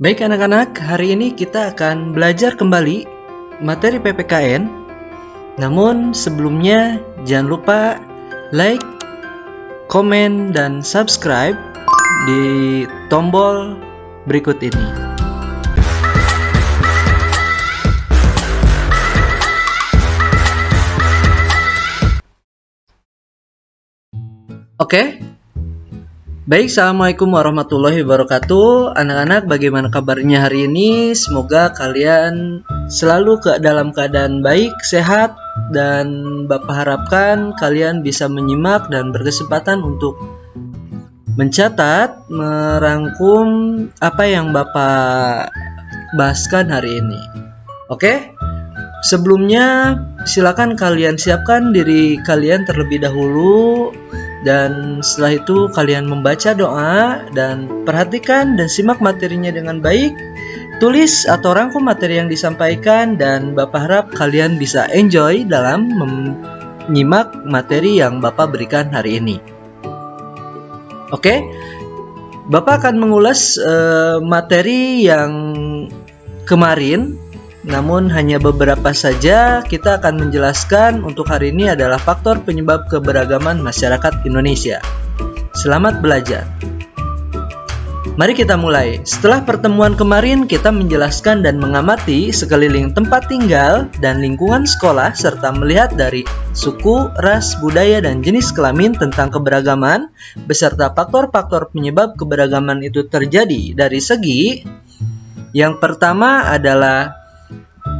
Baik anak-anak, hari ini kita akan belajar kembali materi PPKN. Namun sebelumnya jangan lupa like, komen, dan subscribe di tombol berikut ini. Oke? Baik, Assalamualaikum warahmatullahi wabarakatuh. Anak-anak, bagaimana kabarnya hari ini? Semoga kalian selalu dalam keadaan baik, sehat, dan Bapak harapkan kalian bisa menyimak dan berkesempatan untuk mencatat, merangkum apa yang Bapak bahaskan hari ini. Oke? Sebelumnya, silakan kalian siapkan diri kalian terlebih dahulu. Dan setelah itu kalian membaca doa dan perhatikan dan simak materinya dengan baik. Tulis atau rangkum materi yang disampaikan dan Bapak harap kalian bisa enjoy dalam menyimak materi yang Bapak berikan hari ini. Oke? Bapak akan mengulas materi yang kemarin. Namun hanya beberapa saja. Kita akan menjelaskan untuk hari ini adalah faktor penyebab keberagaman masyarakat Indonesia. Selamat belajar. Mari kita mulai. Setelah pertemuan kemarin kita menjelaskan dan mengamati sekeliling tempat tinggal dan lingkungan sekolah serta melihat dari suku, ras, budaya, dan jenis kelamin tentang keberagaman beserta faktor-faktor penyebab keberagaman itu terjadi dari segi yang pertama adalah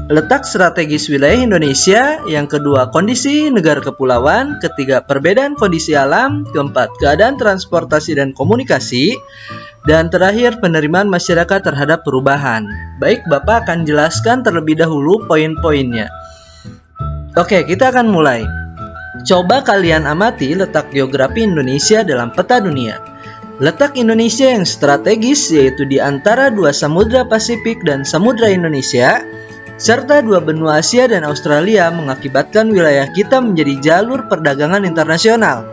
letak strategis wilayah Indonesia, yang kedua kondisi negara kepulauan, ketiga perbedaan kondisi alam, keempat keadaan transportasi dan komunikasi, dan terakhir penerimaan masyarakat terhadap perubahan. Baik, Bapak akan jelaskan terlebih dahulu poin-poinnya. Oke, kita akan mulai. Coba kalian amati letak geografi Indonesia dalam peta dunia. Letak Indonesia yang strategis yaitu di antara dua samudra Pasifik dan Samudra Indonesia, serta dua benua Asia dan Australia mengakibatkan wilayah kita menjadi jalur perdagangan internasional.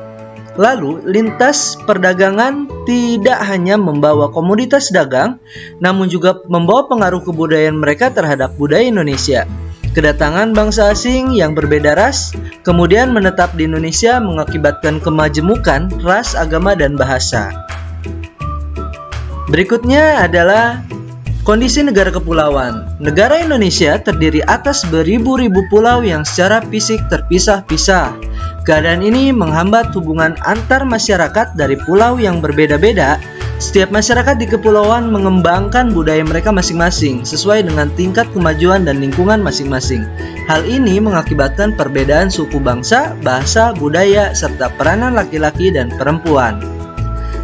Lalu, lintas perdagangan tidak hanya membawa komoditas dagang, namun juga membawa pengaruh kebudayaan mereka terhadap budaya Indonesia. Kedatangan bangsa asing yang berbeda ras, kemudian menetap di Indonesia mengakibatkan kemajemukan ras, agama, dan bahasa. Berikutnya adalah kondisi negara kepulauan. Negara Indonesia terdiri atas beribu-ribu pulau yang secara fisik terpisah-pisah. Keadaan ini menghambat hubungan antar masyarakat dari pulau yang berbeda-beda. Setiap masyarakat di kepulauan mengembangkan budaya mereka masing-masing sesuai dengan tingkat kemajuan dan lingkungan masing-masing. Hal ini mengakibatkan perbedaan suku bangsa, bahasa, budaya, serta peranan laki-laki dan perempuan.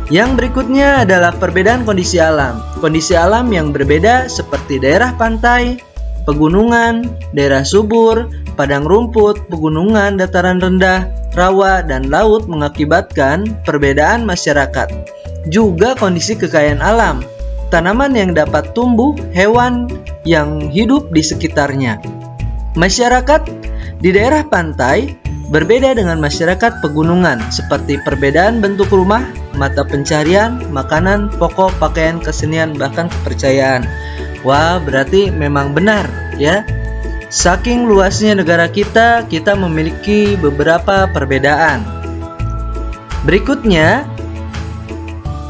Yang berikutnya adalah perbedaan kondisi alam. Kondisi alam yang berbeda seperti daerah pantai, pegunungan, daerah subur, padang rumput, pegunungan, dataran rendah, rawa, dan laut mengakibatkan perbedaan masyarakat. Juga kondisi kekayaan alam, tanaman yang dapat tumbuh, hewan yang hidup di sekitarnya. Masyarakat di daerah pantai berbeda dengan masyarakat pegunungan, seperti perbedaan bentuk rumah, mata pencarian, makanan, pokok, pakaian, kesenian, bahkan kepercayaan. Wah, berarti memang benar ya. Saking luasnya negara kita memiliki beberapa perbedaan. Berikutnya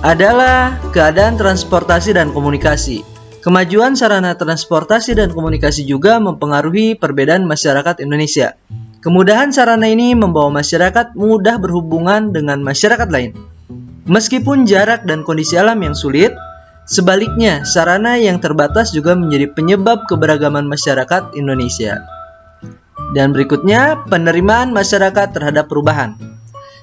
adalah keadaan transportasi dan komunikasi. Kemajuan sarana transportasi dan komunikasi juga mempengaruhi perbedaan masyarakat Indonesia. Kemudahan sarana ini membawa masyarakat mudah berhubungan dengan masyarakat lain. Meskipun jarak dan kondisi alam yang sulit, sebaliknya sarana yang terbatas juga menjadi penyebab keberagaman masyarakat Indonesia. Dan berikutnya, penerimaan masyarakat terhadap perubahan.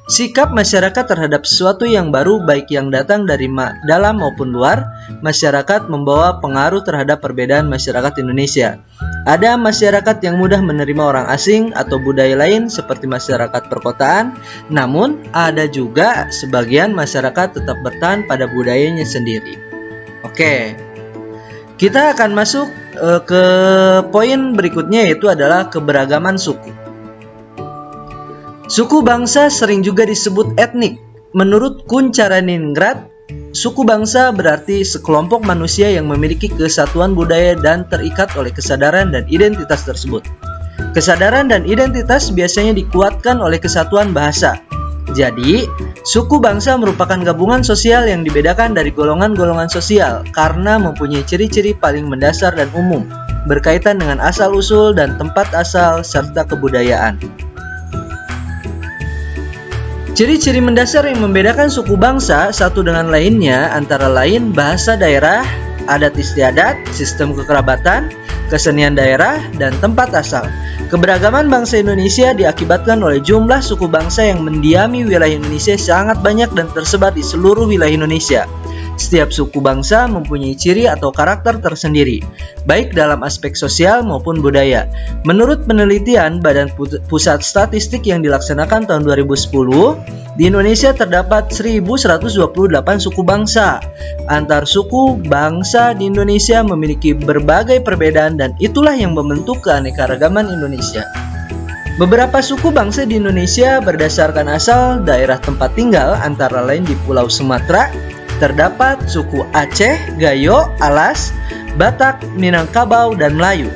Sikap masyarakat terhadap sesuatu yang baru baik yang datang dari dalam maupun luar, masyarakat membawa pengaruh terhadap perbedaan masyarakat Indonesia. Ada masyarakat yang mudah menerima orang asing atau budaya lain seperti masyarakat perkotaan, namun ada juga sebagian masyarakat tetap bertahan pada budayanya sendiri. Oke, kita akan masuk ke poin berikutnya, yaitu adalah keberagaman suku. Suku bangsa sering juga disebut etnik. Menurut Kuncaraniningrat, suku bangsa berarti sekelompok manusia yang memiliki kesatuan budaya dan terikat oleh kesadaran dan identitas tersebut. Kesadaran dan identitas biasanya dikuatkan oleh kesatuan bahasa. Jadi, suku bangsa merupakan gabungan sosial yang dibedakan dari golongan-golongan sosial karena mempunyai ciri-ciri paling mendasar dan umum, berkaitan dengan asal-usul dan tempat asal serta kebudayaan. Ciri-ciri mendasar yang membedakan suku bangsa satu dengan lainnya antara lain bahasa daerah, adat istiadat, sistem kekerabatan, kesenian daerah, dan tempat asal. Keberagaman bangsa Indonesia diakibatkan oleh jumlah suku bangsa yang mendiami wilayah Indonesia sangat banyak dan tersebar di seluruh wilayah Indonesia. Setiap suku bangsa mempunyai ciri atau karakter tersendiri, baik dalam aspek sosial maupun budaya. Menurut penelitian Badan Pusat Statistik yang dilaksanakan tahun 2010, di Indonesia terdapat 1128 suku bangsa. Antar suku bangsa di Indonesia memiliki berbagai perbedaan dan itulah yang membentuk keanekaragaman Indonesia. Beberapa suku bangsa di Indonesia berdasarkan asal daerah tempat tinggal antara lain di Pulau Sumatera, terdapat suku Aceh, Gayo, Alas, Batak, Minangkabau, dan Melayu.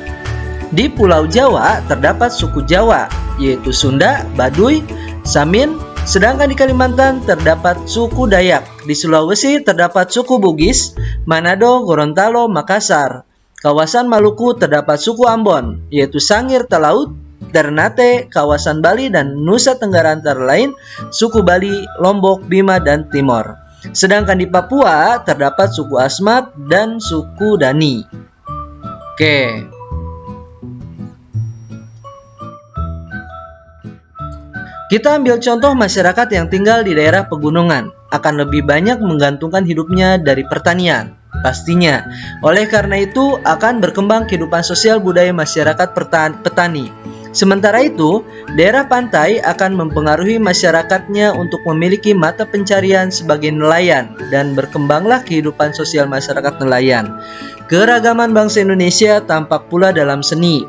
Di Pulau Jawa terdapat suku Jawa, yaitu Sunda, Baduy, Samin, sedangkan di Kalimantan terdapat suku Dayak. Di Sulawesi terdapat suku Bugis, Manado, Gorontalo, Makassar. Kawasan Maluku terdapat suku Ambon, yaitu Sangir, Talaut, Ternate, kawasan Bali, dan Nusa Tenggara antara lain suku Bali, Lombok, Bima, dan Timor. Sedangkan di Papua terdapat suku Asmat dan suku Dani. Oke. Kita ambil contoh masyarakat yang tinggal di daerah pegunungan akan lebih banyak menggantungkan hidupnya dari pertanian. Pastinya. Oleh karena itu akan berkembang kehidupan sosial budaya masyarakat petani. Sementara itu, daerah pantai akan mempengaruhi masyarakatnya untuk memiliki mata pencarian sebagai nelayan dan berkembanglah kehidupan sosial masyarakat nelayan. Keragaman bangsa Indonesia tampak pula dalam seni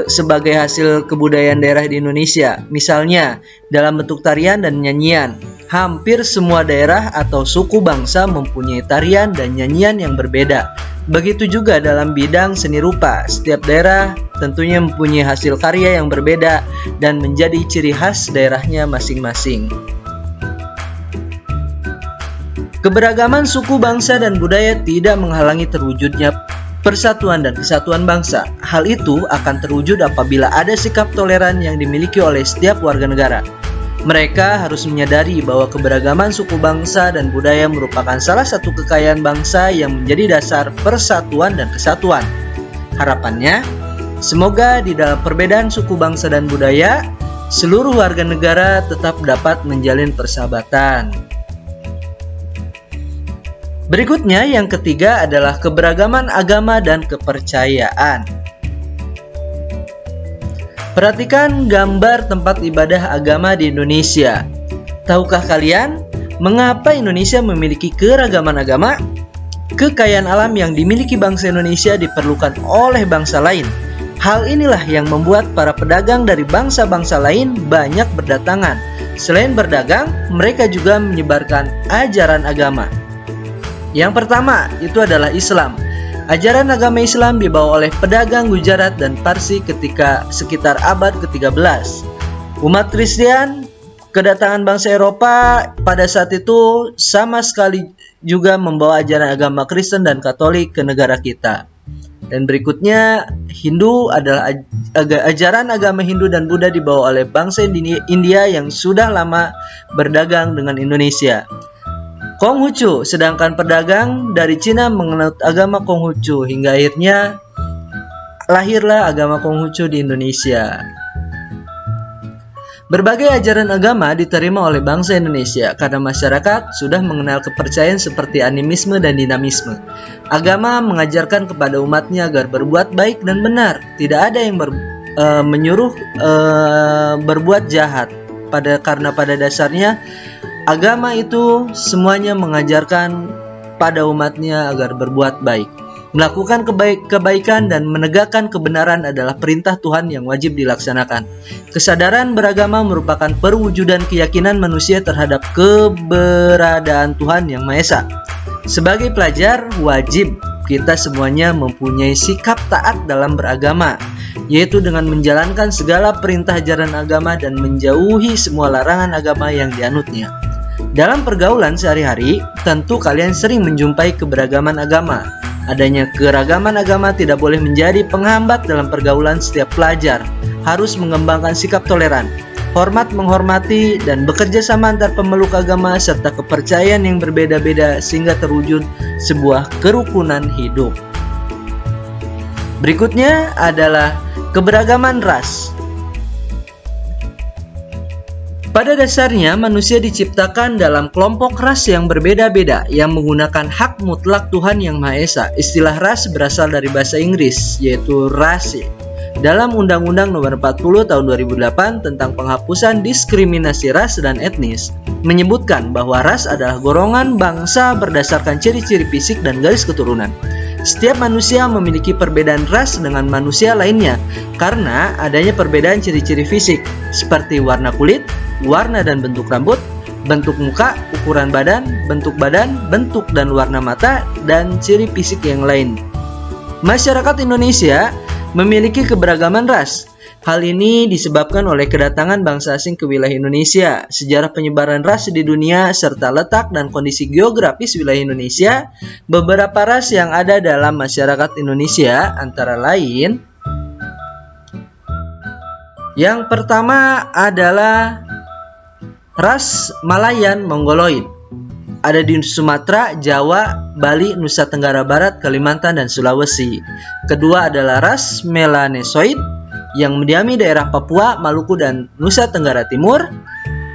sebagai hasil kebudayaan daerah di Indonesia. Misalnya, dalam bentuk tarian dan nyanyian. Hampir semua daerah atau suku bangsa mempunyai tarian dan nyanyian yang berbeda. Begitu juga dalam bidang seni rupa, setiap daerah tentunya mempunyai hasil karya yang berbeda dan menjadi ciri khas daerahnya masing-masing. Keberagaman suku bangsa dan budaya tidak menghalangi terwujudnya persatuan dan kesatuan bangsa. Hal itu akan terwujud apabila ada sikap toleran yang dimiliki oleh setiap warga negara. Mereka harus menyadari bahwa keberagaman suku bangsa dan budaya merupakan salah satu kekayaan bangsa yang menjadi dasar persatuan dan kesatuan. Harapannya, semoga di dalam perbedaan suku bangsa dan budaya, seluruh warga negara tetap dapat menjalin persahabatan. Berikutnya, yang ketiga adalah keberagaman agama dan kepercayaan. Perhatikan gambar tempat ibadah agama di Indonesia. Tahukah kalian mengapa Indonesia memiliki keragaman agama? Kekayaan alam yang dimiliki bangsa Indonesia diperlukan oleh bangsa lain. Hal inilah yang membuat para pedagang dari bangsa-bangsa lain banyak berdatangan. Selain berdagang, mereka juga menyebarkan ajaran agama. Yang pertama, itu adalah Islam. Ajaran agama Islam dibawa oleh pedagang Gujarat dan Parsi ketika sekitar abad ke-13. Umat Kristen, kedatangan bangsa Eropa pada saat itu sama sekali juga membawa ajaran agama Kristen dan Katolik ke negara kita. Dan berikutnya, Hindu adalah ajaran agama Hindu dan Buddha dibawa oleh bangsa India yang sudah lama berdagang dengan Indonesia. Konghucu, sedangkan pedagang dari Cina menganut agama Konghucu hingga akhirnya lahirlah agama Konghucu di Indonesia. Berbagai ajaran agama diterima oleh bangsa Indonesia karena masyarakat sudah mengenal kepercayaan seperti animisme dan dinamisme. Agama mengajarkan kepada umatnya agar berbuat baik dan benar, tidak ada yang menyuruh berbuat jahat. Karena pada dasarnya agama itu semuanya mengajarkan pada umatnya agar berbuat baik. Melakukan kebaikan dan menegakkan kebenaran adalah perintah Tuhan yang wajib dilaksanakan. Kesadaran beragama merupakan perwujudan keyakinan manusia terhadap keberadaan Tuhan Yang Maha Esa. Sebagai pelajar, wajib kita semuanya mempunyai sikap taat dalam beragama, yaitu dengan menjalankan segala perintah ajaran agama dan menjauhi semua larangan agama yang dianutnya. Dalam pergaulan sehari-hari, tentu kalian sering menjumpai keberagaman agama. Adanya keragaman agama tidak boleh menjadi penghambat dalam pergaulan. Setiap pelajar harus mengembangkan sikap toleran, hormat menghormati, dan bekerja sama antar pemeluk agama serta kepercayaan yang berbeda-beda sehingga terwujud sebuah kerukunan hidup. Berikutnya adalah keberagaman ras. Pada dasarnya, manusia diciptakan dalam kelompok ras yang berbeda-beda yang menggunakan hak mutlak Tuhan Yang Maha Esa. Istilah ras berasal dari bahasa Inggris, yaitu race. Dalam Undang-Undang Nomor 40 Tahun 2008 tentang penghapusan diskriminasi ras dan etnis, menyebutkan bahwa ras adalah golongan bangsa berdasarkan ciri-ciri fisik dan garis keturunan. Setiap manusia memiliki perbedaan ras dengan manusia lainnya karena adanya perbedaan ciri-ciri fisik seperti warna kulit, warna dan bentuk rambut, bentuk muka, ukuran badan, bentuk dan warna mata, dan ciri fisik yang lain. Masyarakat Indonesia memiliki keberagaman ras. Hal ini disebabkan oleh kedatangan bangsa asing ke wilayah Indonesia, sejarah penyebaran ras di dunia, serta letak dan kondisi geografis wilayah Indonesia. Beberapa ras yang ada dalam masyarakat Indonesia antara lain, yang pertama adalah ras Malayan Mongoloid. Ada di Sumatera, Jawa, Bali, Nusa Tenggara Barat, Kalimantan, dan Sulawesi. Kedua adalah ras Melanesoid yang mendiami daerah Papua, Maluku, dan Nusa Tenggara Timur.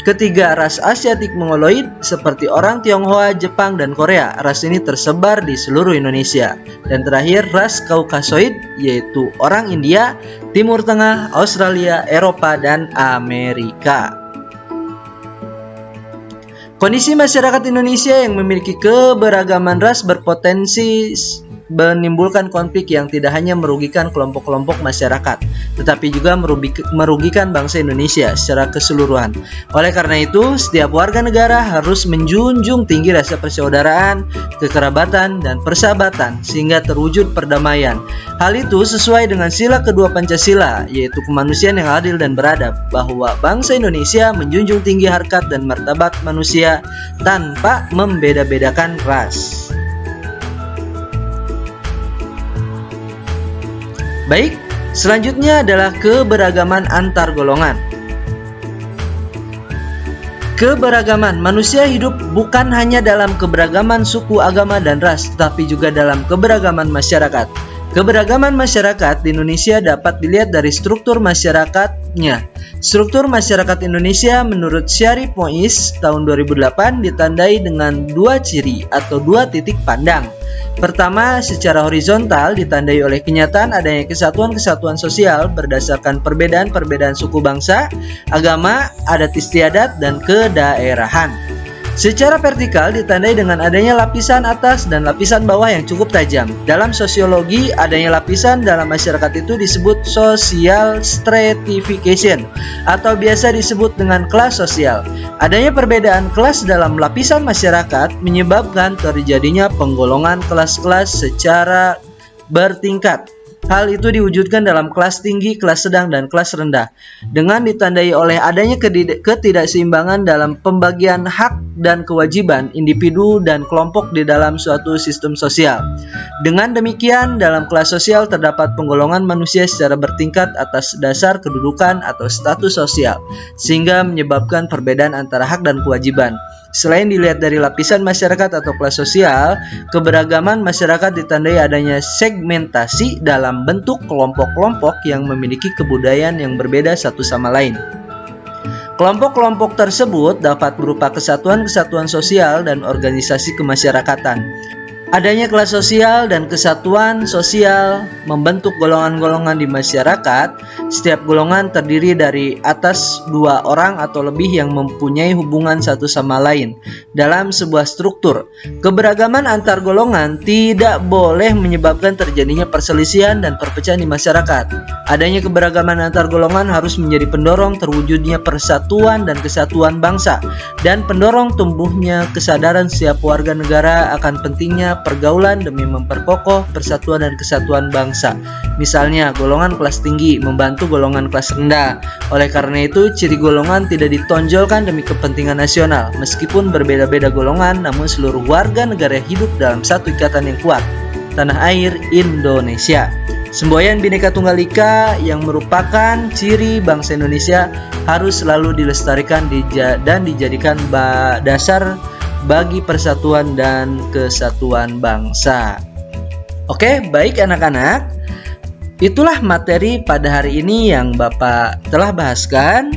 Ketiga, ras Asiatik Mongoloid seperti orang Tionghoa, Jepang, dan Korea. Ras ini tersebar di seluruh Indonesia. Dan terakhir, ras Kaukasoid yaitu orang India, Timur Tengah, Australia, Eropa, dan Amerika. Kondisi masyarakat Indonesia yang memiliki keberagaman ras berpotensi menimbulkan konflik yang tidak hanya merugikan kelompok-kelompok masyarakat, tetapi juga merugikan bangsa Indonesia secara keseluruhan. Oleh karena itu, setiap warga negara harus menjunjung tinggi rasa persaudaraan, kekerabatan, dan persahabatan sehingga terwujud perdamaian. Hal itu sesuai dengan sila kedua Pancasila, yaitu kemanusiaan yang adil dan beradab, bahwa bangsa Indonesia menjunjung tinggi harkat dan martabat manusia tanpa membeda-bedakan ras. Baik, selanjutnya adalah keberagaman antar golongan. Keberagaman manusia hidup bukan hanya dalam keberagaman suku, agama, dan ras, tetapi juga dalam keberagaman masyarakat. Keberagaman masyarakat di Indonesia dapat dilihat dari struktur masyarakatnya. Struktur masyarakat Indonesia menurut Syarif Mois tahun 2008 ditandai dengan dua ciri atau dua titik pandang. Pertama, secara horizontal ditandai oleh kenyataan adanya kesatuan-kesatuan sosial berdasarkan perbedaan-perbedaan suku bangsa, agama, adat istiadat, dan kedaerahan. Secara vertikal ditandai dengan adanya lapisan atas dan lapisan bawah yang cukup tajam. Dalam sosiologi, adanya lapisan dalam masyarakat itu disebut social stratification atau biasa disebut dengan kelas sosial. Adanya perbedaan kelas dalam lapisan masyarakat menyebabkan terjadinya penggolongan kelas-kelas secara bertingkat. Hal itu diwujudkan dalam kelas tinggi, kelas sedang, dan kelas rendah, dengan ditandai oleh adanya ketidakseimbangan dalam pembagian hak dan kewajiban individu dan kelompok di dalam suatu sistem sosial. Dengan demikian, dalam kelas sosial terdapat penggolongan manusia secara bertingkat atas dasar kedudukan atau status sosial, sehingga menyebabkan perbedaan antara hak dan kewajiban. Selain dilihat dari lapisan masyarakat atau kelas sosial, keberagaman masyarakat ditandai adanya segmentasi dalam bentuk kelompok-kelompok yang memiliki kebudayaan yang berbeda satu sama lain. Kelompok-kelompok tersebut dapat berupa kesatuan-kesatuan sosial dan organisasi kemasyarakatan. Adanya kelas sosial dan kesatuan sosial membentuk golongan-golongan di masyarakat. Setiap golongan terdiri dari atas 2 orang atau lebih yang mempunyai hubungan satu sama lain dalam sebuah struktur. Keberagaman antar golongan tidak boleh menyebabkan terjadinya perselisihan dan perpecahan di masyarakat. Adanya keberagaman antar golongan harus menjadi pendorong terwujudnya persatuan dan kesatuan bangsa, dan pendorong tumbuhnya kesadaran setiap warga negara akan pentingnya pergaulan demi memperkokoh persatuan dan kesatuan bangsa. Misalnya, golongan kelas tinggi membantu golongan kelas rendah. Oleh karena itu, ciri golongan tidak ditonjolkan demi kepentingan nasional. Meskipun berbeda-beda golongan, namun seluruh warga negara hidup dalam satu ikatan yang kuat. Tanah air Indonesia. Semboyan Bhinneka Tunggal Ika yang merupakan ciri bangsa Indonesia harus selalu dilestarikan dan dijadikan dasar bagi persatuan dan kesatuan bangsa. Oke, baik anak-anak. Itulah materi pada hari ini yang Bapak telah bahaskan.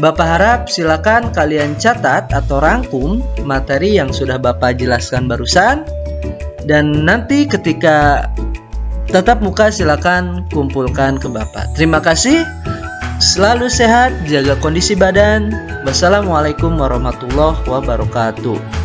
Bapak harap silakan kalian catat atau rangkum materi yang sudah Bapak jelaskan barusan. Dan nanti ketika tatap muka silakan kumpulkan ke Bapak. Terima kasih. Selalu sehat, jaga kondisi badan. Wassalamualaikum warahmatullahi wabarakatuh.